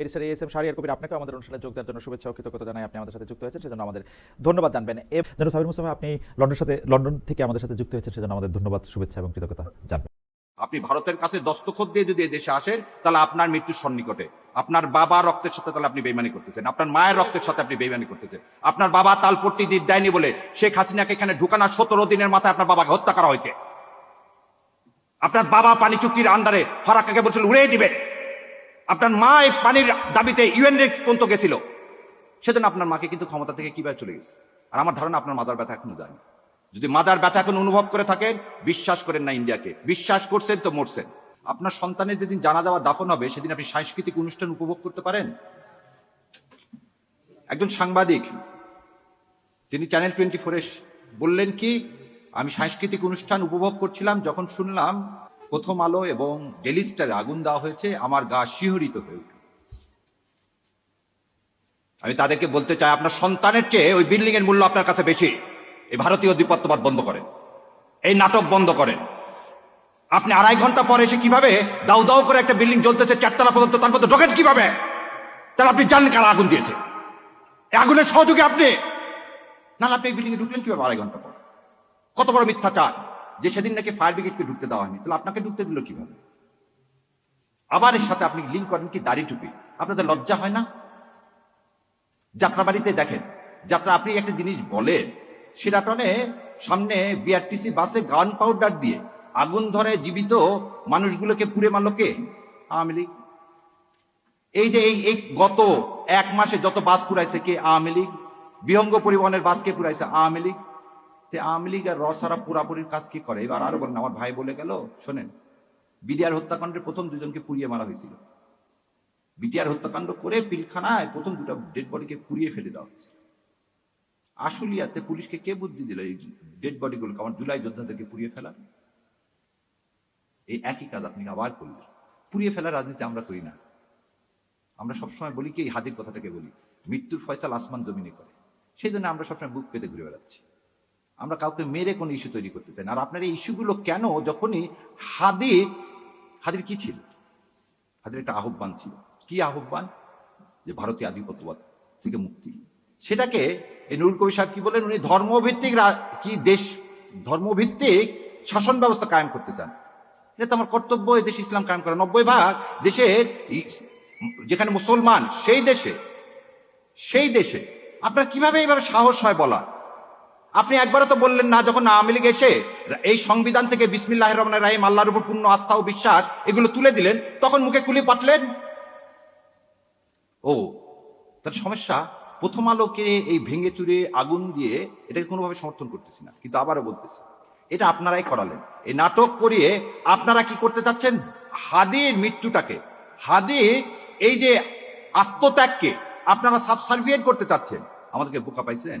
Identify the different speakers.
Speaker 1: Barrister ASM Shahriar Kabir, আপনাকে আমাদের অনুষ্ঠানে যোগ দেওয়ার জন্য শুভেচ্ছা ও কৃতজ্ঞতা জানাই। আপনি আমাদের সাথে যুক্ত হয়েছেন সেজন্য আমাদের ধন্যবাদ জানবেন। জনাব সাবির মুস্তাফা, আপনি লন্ডন থেকে আমাদের সাথে যুক্ত হয়েছেন সেজন্য আমাদের ধন্যবাদ, শুভেচ্ছা এবং কৃতজ্ঞতা জানবেন।
Speaker 2: আপনি ভারতের কাছে দস্তখত দিয়ে যদি দেশে আসেন, তাহলে আপনার মৃত্যুর সন্নিকটে। আপনার বাবা রক্তের সাথে তাহলে আপনি বেইমানি করতেছেন, আপনার মায়ের রক্তের সাথে আপনি বেইমানি করতেছেন। আপনার বাবা তালপট্টি দেয়নি বলে শেখ হাসিনাকে এখানে ঢুকানোর 17 দিনের মাথায় আপনার বাবাকে হত্যা করা হয়েছে। আপনার বাবা পানি চুক্তির আন্ডারে ফারাক্কাকে বলছিল উড়িয়ে দিবে। আপনার মা এই পানির দাবিতে ইউএন পর্যন্ত গেছিল, সেজন্য আপনার মাকে কিন্তু ক্ষমতা থেকে কিভাবে চলে গেছে। আর আমার ধারণা আপনার মাদার ব্যথা এখনো যায়নি। যদি মাদার ব্যথা এখন অনুভব করে থাকেন, বিশ্বাস করেন না ইন্ডিয়াকে, বিশ্বাস করছেন তো মরছেন। আপনার সন্তানের যেদিন জানা যাওয়া দাফন হবে, সেদিন আপনি সাংস্কৃতিক অনুষ্ঠান উপভোগ করতে পারেন। একজন সাংবাদিক তিনি চ্যানেল 24-এ বললেন কি, আমি সাংস্কৃতিক অনুষ্ঠান উপভোগ করছিলাম, যখন শুনলাম প্রথম আলো এবং ডেইলি স্টারে আগুন দেওয়া হয়েছে, আমার গা শিহরিত হয়ে উঠল। আমি তাদেরকে বলতে চাই, আপনার সন্তানের চেয়ে ওই বিল্ডিং এর মূল্য আপনার কাছে বেশি। এই ভারতীয় আধিপত্যবাদ বন্ধ করেন, এই নাটক বন্ধ করেন। আপনি 2.5 ঘন্টা পরে এসে কিভাবে দাউ দাউ করে একটা বিল্ডিং জ্বলতেছে 4 তলা পর্যন্ত, তার মধ্যে ঢোকেন কিভাবে? তাহলে আপনি জানেন কারা আগুন দিয়েছে? এই আগুনের সহযোগী আপনি। নাহলে আপনি এই বিল্ডিং এ ঢুকলেন কিভাবে 2.5 ঘন্টা পর? কত বড় মিথ্যাচার যে সেদিন নাকি ফায়ার ব্রিগেডকে ঢুকতে দেওয়া হয়নি, তাহলে আপনাকে ঢুকতে দিল কিভাবে? আবার এর সাথে আপনি লিঙ্ক করেন কি দাড়ি টুপি। আপনাদের লজ্জা হয় না? যাত্রাবাড়িতে দেখেন, যাত্রা আপনি একটা জিনিস বলেন, সেরাটনে সামনে বিআরটিসি বাসে গান পাউডার দিয়ে আগুন ধরে জীবিত মানুষগুলোকে পুড়ে মারল কে? আওয়ামী লীগ। এই যে এই গত 1 মাসে যত বাস পুড়াইছে কে? আওয়ামী লীগ। বিহঙ্গ পরিবহনের বাস কে পুড়াইছে? আওয়ামী লীগ। আওয়ামী লীগ আর রসারা পুরাপুরির কাজ কি করে? এবার আরো বলেন, আমার ভাই বলে গেল, শোনেন, বিডিআর হত্যাকাণ্ডের প্রথম 2 জনকে পুড়িয়ে মারা হয়েছিল। বিটিআর হত্যাকাণ্ড করে পিলখানায় প্রথম 2টা ডেড বডিকে পুড়িয়ে ফেলে দেওয়া হয়েছে। আশুলিয়াতে পুলিশকে কে বুদ্ধি দিল এই ডেড বডিগুলো আমার জুলাই যোদ্ধাদেরকে পুড়িয়ে ফেলা? এই একই কাজ আপনি আবার করলেন। পুড়িয়ে ফেলার রাজনীতি আমরা করি না। আমরা সবসময় বলি কি, এই হাদির কথাটাকে বলি, মৃত্যুর ফয়সাল আসমান জমিনে করে। সেই জন্য আমরা সবসময় বুক পেতে ঘুরে বেড়াচ্ছি। আমরা কাউকে মেরে কোনো ইস্যু তৈরি করতে চাই না। আর আপনার এই ইস্যুগুলো কেন? যখনই হাদির কি ছিল? হাদির একটা আহ্বান ছিল। কি আহ্বান? যে ভারতীয় আধিপত্যবাদ থেকে মুক্তি। সেটাকে এই নুরুল কবির সাহেব কি বলেন, উনি ধর্মভিত্তিক শাসন ব্যবস্থা কায়েম করতে চান। এটা তো আমার কর্তব্য, এই দেশে ইসলাম কায়েম করা। 90% দেশের যেখানে মুসলমান, সেই দেশে আপনার কিভাবে এইভাবে সাহস হয় বলা? আপনি একবারও তো বললেন না, যখন আওয়ামী লীগ এসে এই সংবিধান থেকে বিসমিল্লাহির রহমানির রহিম, আল্লাহর উপর পূর্ণ আস্থা ও বিশ্বাস এগুলো তুলে দিলেন, তখন মুখে কুলি পাটলেন। ও তার সমস্যা, প্রথম আলোকে এই ভেঙে চুরে আগুন দিয়ে এটাকে কোনোভাবে সমর্থন করতেছি না, কিন্তু আবারও বলতেছি, এটা আপনারাই করালেন। এই নাটক করিয়ে আপনারা কি করতে চাচ্ছেন? হাদির মৃত্যুটাকে, হাদির এই যে আত্মত্যাগকে আপনারা সাবসার্ভিয়েন্ট করতে চাচ্ছেন। আমাদেরকে বোকা পাইছেন।